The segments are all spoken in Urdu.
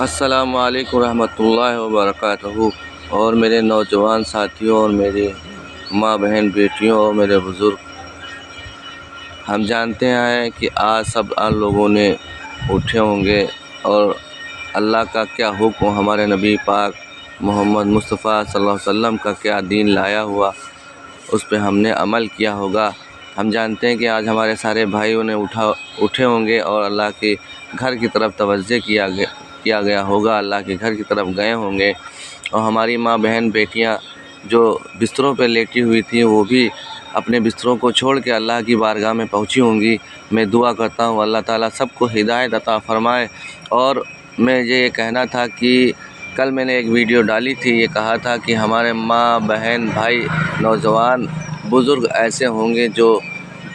السلام علیکم ورحمۃ اللہ وبرکاتہ۔ اور میرے نوجوان ساتھیوں اور میرے ماں بہن بیٹیوں اور میرے بزرگ، ہم جانتے ہیں کہ آج سب آپ لوگوں نے اٹھے ہوں گے اور اللہ کا کیا حکم، ہمارے نبی پاک محمد مصطفیٰ صلی اللہ علیہ وسلم کا کیا دین لایا ہوا، اس پہ ہم نے عمل کیا ہوگا۔ ہم جانتے ہیں کہ آج ہمارے سارے بھائیوں نے اٹھے ہوں گے اور اللہ کے گھر کی طرف توجہ کیا گیا ہوگا، اللہ کے گھر کی طرف گئے ہوں گے، اور ہماری ماں بہن بیٹیاں جو بستروں پہ لیٹی ہوئی تھیں وہ بھی اپنے بستروں کو چھوڑ کے اللہ کی بارگاہ میں پہنچی ہوں گی۔ میں دعا کرتا ہوں اللہ تعالیٰ سب کو ہدایت عطا فرمائے۔ اور میں یہ کہنا تھا کہ کل میں نے ایک ویڈیو ڈالی تھی، یہ کہا تھا کہ ہمارے ماں بہن بھائی نوجوان بزرگ ایسے ہوں گے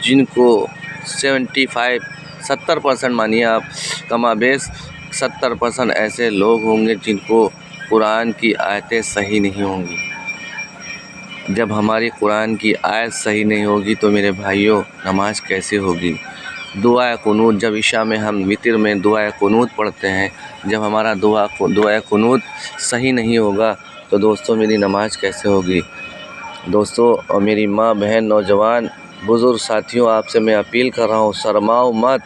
جن کو 70% مانیے آپ، کما بیش 70% ایسے لوگ ہوں گے جن کو قرآن کی آیتیں صحیح نہیں ہوں گی۔ جب ہماری قرآن کی آیت صحیح نہیں ہوگی تو میرے بھائیوں نماز کیسے ہوگی؟ دعائے قنوت، جب عشاء میں ہم وتر میں دعائے قنوت پڑھتے ہیں، جب ہمارا دعائے قنوت صحیح نہیں ہوگا تو دوستوں میری نماز کیسے ہوگی؟ دوستوں اور میری ماں بہن نوجوان بزرگ ساتھیوں، آپ سے میں اپیل کر رہا ہوں، شرماؤ مت،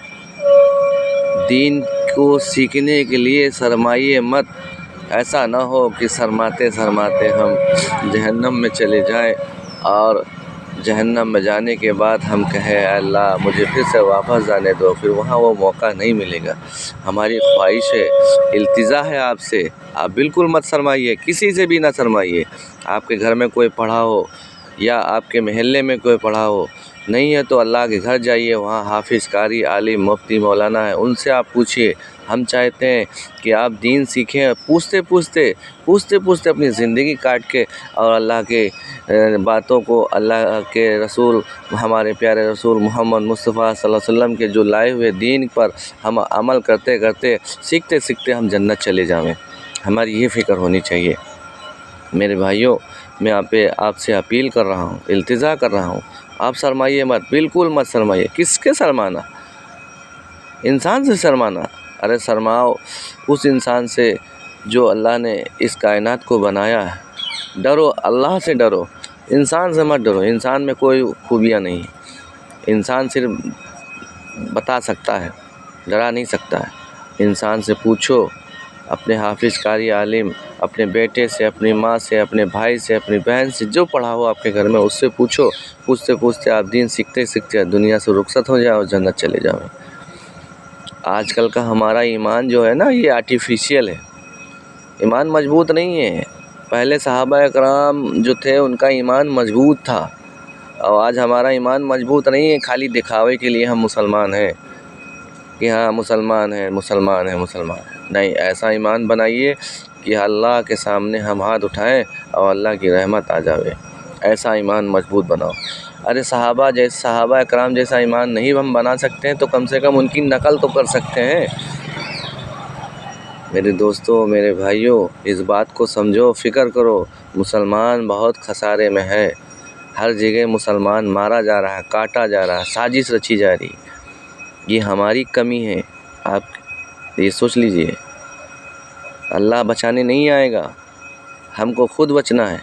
دین کو سیکھنے کے لیے شرمائیے مت۔ ایسا نہ ہو کہ شرماتے ہم جہنم میں چلے جائیں اور جہنم میں جانے کے بعد ہم کہیں اے اللہ مجھے پھر سے واپس جانے دو، پھر وہاں وہ موقع نہیں ملے گا۔ ہماری خواہش ہے، التجا ہے آپ سے، آپ بالکل مت شرمائیے، کسی سے بھی نہ شرمائیے۔ آپ کے گھر میں کوئی پڑھا ہو یا آپ کے محلے میں کوئی پڑھا ہو، نہیں ہے تو اللہ کے گھر جائیے، وہاں حافظ، قاری، عالم، مفتی، مولانا ہے، ان سے آپ پوچھیے۔ ہم چاہتے ہیں کہ آپ دین سیکھیں، پوچھتے اپنی زندگی کاٹ کے اور اللہ کے باتوں کو، اللہ کے رسول، ہمارے پیارے رسول محمد مصطفیٰ صلی اللہ علیہ وسلم کے جو لائے ہوئے دین پر ہم عمل کرتے سیکھتے ہم جنت چلے جائیں۔ ہماری یہ فکر ہونی چاہیے۔ میرے بھائیوں، میں آپ سے اپیل کر رہا ہوں، التجا کر رہا ہوں، آپ شرمائیے مت، بالکل مت شرمائیے۔ کس کے شرمانا؟ انسان سے شرمانا؟ ارے شرماؤ اس انسان سے جو اللہ نے اس کائنات کو بنایا ہے۔ ڈرو، اللہ سے ڈرو، انسان سے مت ڈرو۔ انسان میں کوئی خوبیاں نہیں ہیں، انسان صرف بتا سکتا ہے، ڈرا نہیں سکتا ہے۔ انسان سے پوچھو، اپنے حافظ، قاری، عالم، اپنے بیٹے سے، اپنی ماں سے، اپنے بھائی سے، اپنی بہن سے، جو پڑھا ہو آپ کے گھر میں اس سے پوچھو۔ پوچھتے آپ دین سیکھتے دنیا سے رخصت ہو جائیں اور جنت چلے جائیں۔ آج کل کا ہمارا ایمان جو ہے نا، یہ آرٹیفیشیل ہے، ایمان مضبوط نہیں ہے۔ پہلے صحابہ اکرام جو تھے ان کا ایمان مضبوط تھا، اور آج ہمارا ایمان مضبوط نہیں ہے۔ خالی دکھاوے کے لیے ہم مسلمان ہیں کہ ہاں مسلمان ہیں۔ نہیں، ایسا ایمان بنائیے کہ اللہ کے سامنے ہم ہاتھ اٹھائیں اور اللہ کی رحمت آ جاوے۔ ایسا ایمان مضبوط بناؤ۔ ارے صحابہ اکرام جیسا ایمان نہیں ہم بنا سکتے ہیں تو کم سے کم ان کی نقل تو کر سکتے ہیں۔ میرے دوستوں، میرے بھائیوں، اس بات کو سمجھو، فکر کرو، مسلمان بہت خسارے میں ہے۔ ہر جگہ مسلمان مارا جا رہا ہے، کاٹا جا رہا ہے، سازش رچی جا رہی ہے۔ یہ ہماری کمی ہے، آپ یہ سوچ لیجئے۔ اللہ بچانے نہیں آئے گا، ہم کو خود بچنا ہے،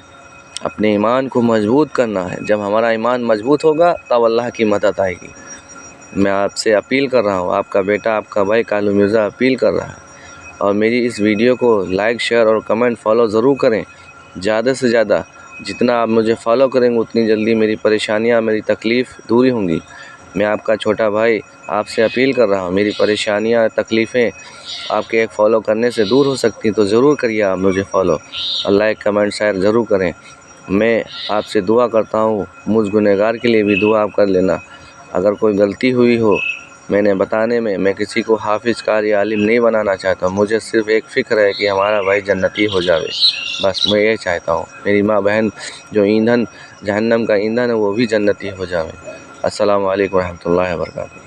اپنے ایمان کو مضبوط کرنا ہے۔ جب ہمارا ایمان مضبوط ہوگا تب اللہ کی مدد آئے گی۔ میں آپ سے اپیل کر رہا ہوں، آپ کا بیٹا، آپ کا بھائی کالو مرزا اپیل کر رہا ہے، اور میری اس ویڈیو کو لائک، شیئر اور کمنٹ، فالو ضرور کریں۔ زیادہ سے زیادہ جتنا آپ مجھے فالو کریں گے اتنی جلدی میری پریشانیاں، میری تکلیف دوری ہوں گی۔ میں آپ کا چھوٹا بھائی آپ سے اپیل کر رہا ہوں، میری پریشانیاں، تکلیفیں آپ کے ایک فالو کرنے سے دور ہو سکتی تو ضرور کریے آپ مجھے فالو، اور لائک، کمنٹ، شیئر ضرور کریں۔ میں آپ سے دعا کرتا ہوں، مجھ گنہگار کے لیے بھی دعا آپ کر لینا۔ اگر کوئی غلطی ہوئی ہو میں نے بتانے میں کسی کو حافظ، قاری، عالم نہیں بنانا چاہتا ہوں۔ مجھے صرف ایک فکر ہے کہ ہمارا بھائی جنتی ہو جاوے، بس میں یہ چاہتا ہوں۔ میری ماں بہن جو جہنم کا ایندھن ہے وہ بھی جنتی ہو جاوے۔ السلام علیکم ورحمۃ اللہ وبرکاتہ۔